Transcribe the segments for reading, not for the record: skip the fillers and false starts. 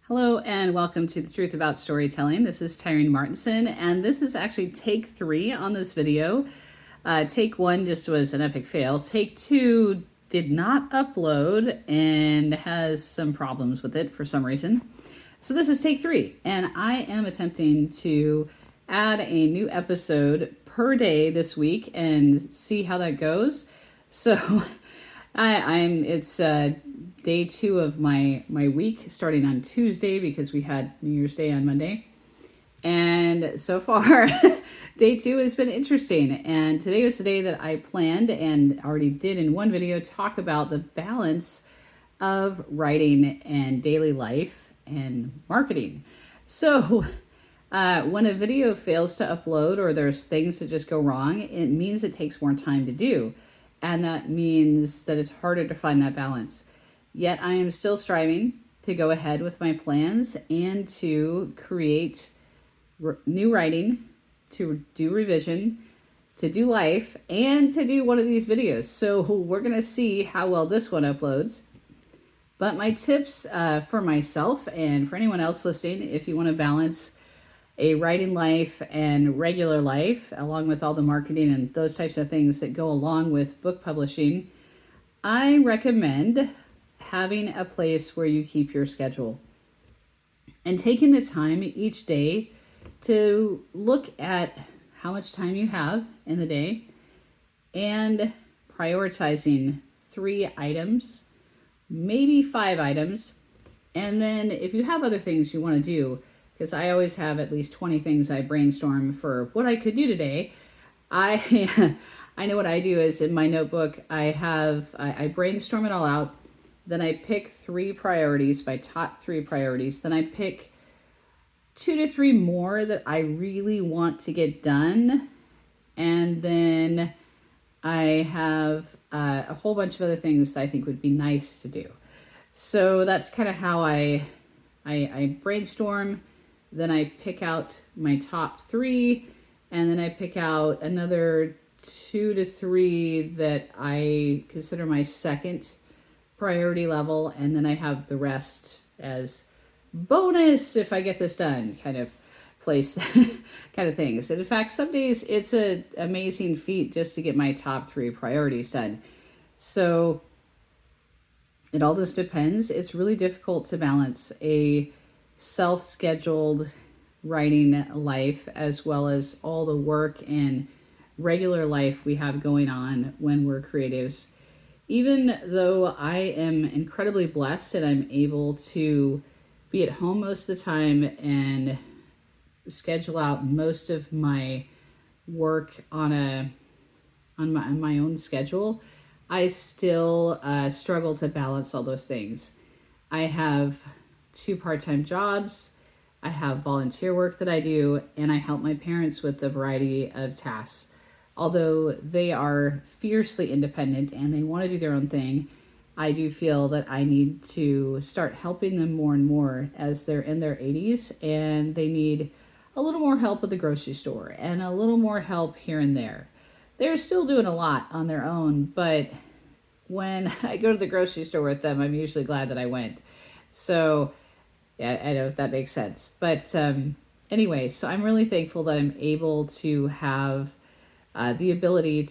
Hello and welcome to The Truth About Storytelling. This is Tyreen Martinson, and this is actually take 3 on this video. Take 1 just was an epic fail. Take 2 did not upload and has some problems with it for some reason. So this is take 3, and I am attempting to add a new episode per day this week and see how that goes. So it's day 2 of my week, starting on Tuesday because we had New Year's Day on Monday. And so far, day 2 has been interesting. And today was the day that I planned and already did in one video talk about the balance of writing and daily life and marketing. So when a video fails to upload or there's things that just go wrong, it means it takes more time to do. And that means that it's harder to find that balance. Yet I am still striving to go ahead with my plans and to create new writing, to do revision, to do life, and to do one of these videos. So we're going to see how well this one uploads. But my tips for myself and for anyone else listening, if you want to balance a writing life and regular life, along with all the marketing and those types of things that go along with book publishing, I recommend having a place where you keep your schedule and taking the time each day to look at how much time you have in the day and prioritizing 3 items, maybe 5 items. And then if you have other things you want to do, because I always have at least 20 things I brainstorm for what I could do today. I know what I do is in my notebook, I brainstorm it all out. Then I pick 3 priorities, my top 3 priorities. Then I pick 2 to 3 more that I really want to get done. And then I have a whole bunch of other things that I think would be nice to do. So that's kind of how I brainstorm. Then I pick out my top 3, and then I pick out another 2 to 3 that I consider my second priority level, and then I have the rest as bonus if I get this done kind of place kind of things. And in fact, some days it's an amazing feat just to get my top 3 priorities done. So it all just depends. It's really difficult to balance a self-scheduled writing life as well as all the work and regular life we have going on when we're creatives. Even though I am incredibly blessed and I'm able to be at home most of the time and schedule out most of my work on my own schedule, I still struggle to balance all those things. I have 2 part-time jobs, I have volunteer work that I do, and I help my parents with a variety of tasks. Although they are fiercely independent and they want to do their own thing, I do feel that I need to start helping them more and more as they're in their 80s and they need a little more help at the grocery store and a little more help here and there. They're still doing a lot on their own, but when I go to the grocery store with them, I'm usually glad that I went. So yeah, I don't know if that makes sense. But anyway, so I'm really thankful that I'm able to have the ability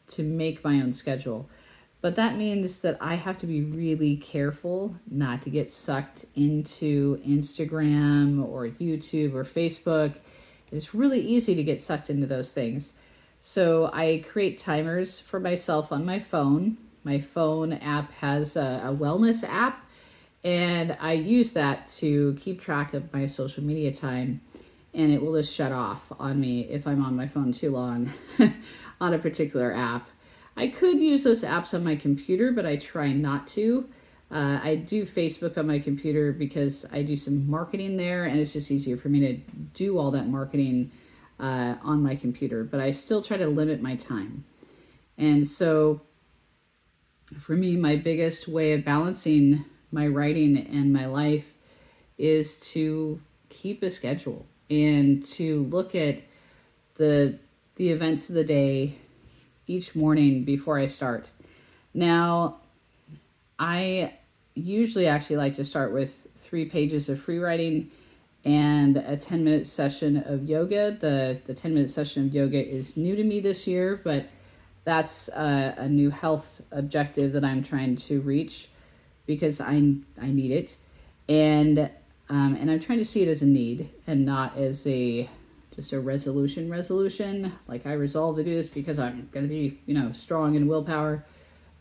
to make my own schedule. But that means that I have to be really careful not to get sucked into Instagram or YouTube or Facebook. It's really easy to get sucked into those things. So I create timers for myself on my phone. My phone app has a wellness app, and I use that to keep track of my social media time, and it will just shut off on me if I'm on my phone too long on a particular app. I could use those apps on my computer, but I try not to. I do Facebook on my computer because I do some marketing there, and it's just easier for me to do all that marketing on my computer, but I still try to limit my time. And so for me, my biggest way of balancing my writing and my life is to keep a schedule and to look at the events of the day each morning before I start. Now, I usually actually like to start with 3 pages of free writing and a 10-minute session of yoga. The 10-minute session of yoga is new to me this year, but that's a new health objective that I'm trying to reach because I need it, and I'm trying to see it as a need and not as just a resolution. Like I resolve to do this because I'm going to be strong in willpower.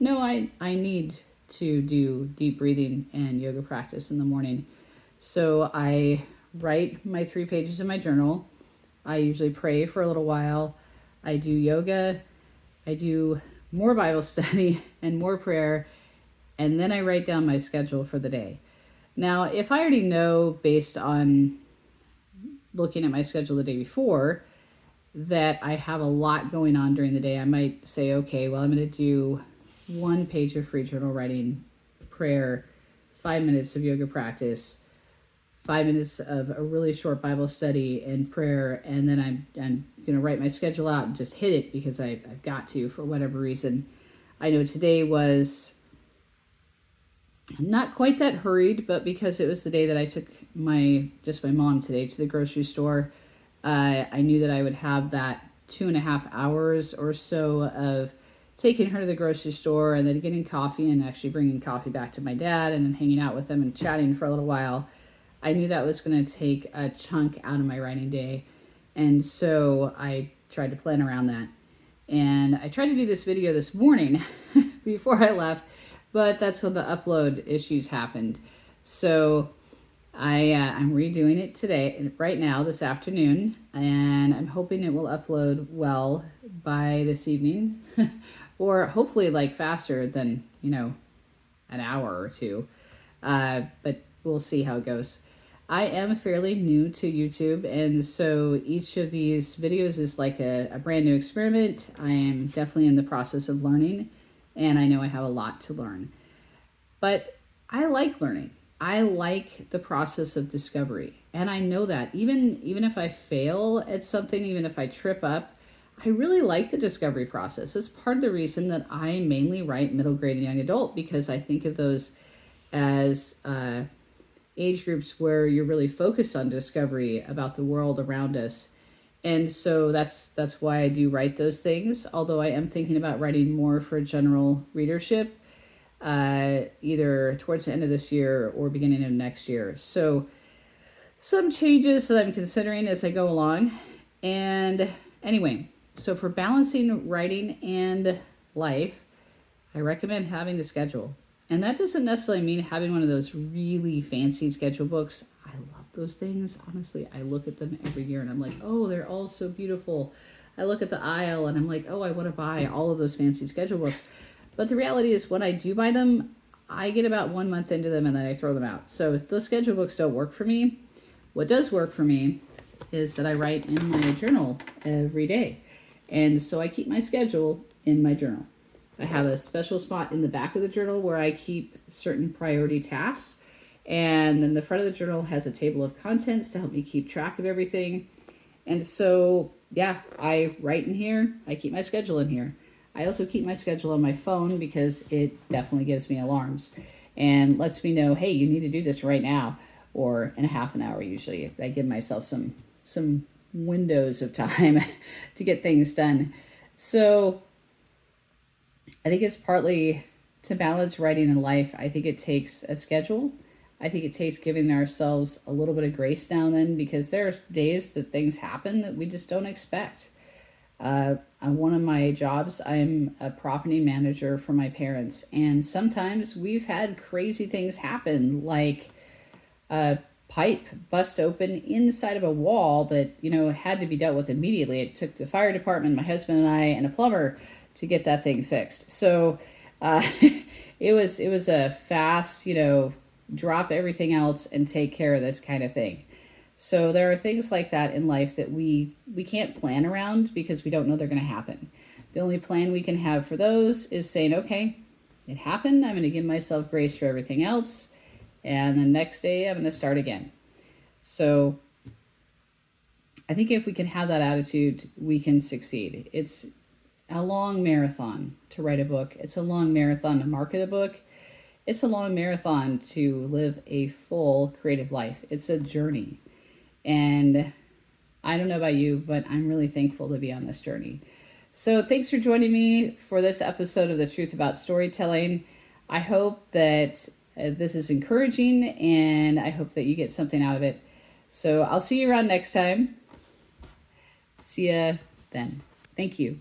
No, I need to do deep breathing and yoga practice in the morning. So I write my 3 pages in my journal. I usually pray for a little while. I do yoga. I do more Bible study and more prayer. And then I write down my schedule for the day. Now, if I already know based on looking at my schedule the day before that I have a lot going on during the day, I might say, okay, well, I'm going to do 1 page of free journal writing, prayer, 5 minutes of yoga practice, 5 minutes of a really short Bible study and prayer, and then I'm going to write my schedule out and just hit it because I've got to for whatever reason. I know today was not quite that hurried, but because it was the day that I took my mom today to the grocery store, I knew that I would have that 2.5 hours or so of taking her to the grocery store and then getting coffee and actually bringing coffee back to my dad and then hanging out with them and chatting for a little while. I knew that was going to take a chunk out of my writing day. And so I tried to plan around that. And I tried to do this video this morning before I left, but that's when the upload issues happened. So I'm redoing it today, right now, this afternoon, and I'm hoping it will upload well by this evening, or hopefully like faster than, an hour or two. But we'll see how it goes. I am fairly new to YouTube, and so each of these videos is like a brand new experiment. I am definitely in the process of learning, and I know I have a lot to learn. But I like learning. I like the process of discovery. And I know that even if I fail at something, even if I trip up, I really like the discovery process. It's part of the reason that I mainly write middle grade and young adult, because I think of those as age groups where you're really focused on discovery about the world around us. And so that's why I do write those things, although I am thinking about writing more for general readership, either towards the end of this year or beginning of next year. So some changes that I'm considering as I go along. And anyway, so for balancing writing and life, I recommend having a schedule. And that doesn't necessarily mean having one of those really fancy schedule books. I love those things. Honestly, I look at them every year and I'm like, oh, they're all so beautiful. I look at the aisle and I'm like, oh, I want to buy all of those fancy schedule books. But the reality is when I do buy them, I get about 1 month into them and then I throw them out. So those schedule books don't work for me. What does work for me is that I write in my journal every day. And so I keep my schedule in my journal. I have a special spot in the back of the journal where I keep certain priority tasks. And then the front of the journal has a table of contents to help me keep track of everything. And so, yeah, I write in here. I keep my schedule in here. I also keep my schedule on my phone because it definitely gives me alarms and lets me know, hey, you need to do this right now, or in a half an hour usually. I give myself some windows of time to get things done. So I think it's partly to balance writing and life. I think it takes a schedule. I think it takes giving ourselves a little bit of grace now and then, because there's days that things happen that we just don't expect. On one of my jobs, I'm a property manager for my parents, and sometimes we've had crazy things happen, like a pipe bust open inside of a wall that, had to be dealt with immediately. It took the fire department, my husband and I, and a plumber to get that thing fixed. So it was a fast, drop everything else and take care of this kind of thing. So there are things like that in life that we can't plan around because we don't know they're going to happen. The only plan we can have for those is saying, okay, it happened. I'm going to give myself grace for everything else. And the next day I'm going to start again. So I think if we can have that attitude, we can succeed. It's a long marathon to write a book. It's a long marathon to market a book. It's a long marathon to live a full creative life. It's a journey. And I don't know about you, but I'm really thankful to be on this journey. So thanks for joining me for this episode of The Truth About Storytelling. I hope that this is encouraging, and I hope that you get something out of it. So I'll see you around next time. See ya then. Thank you.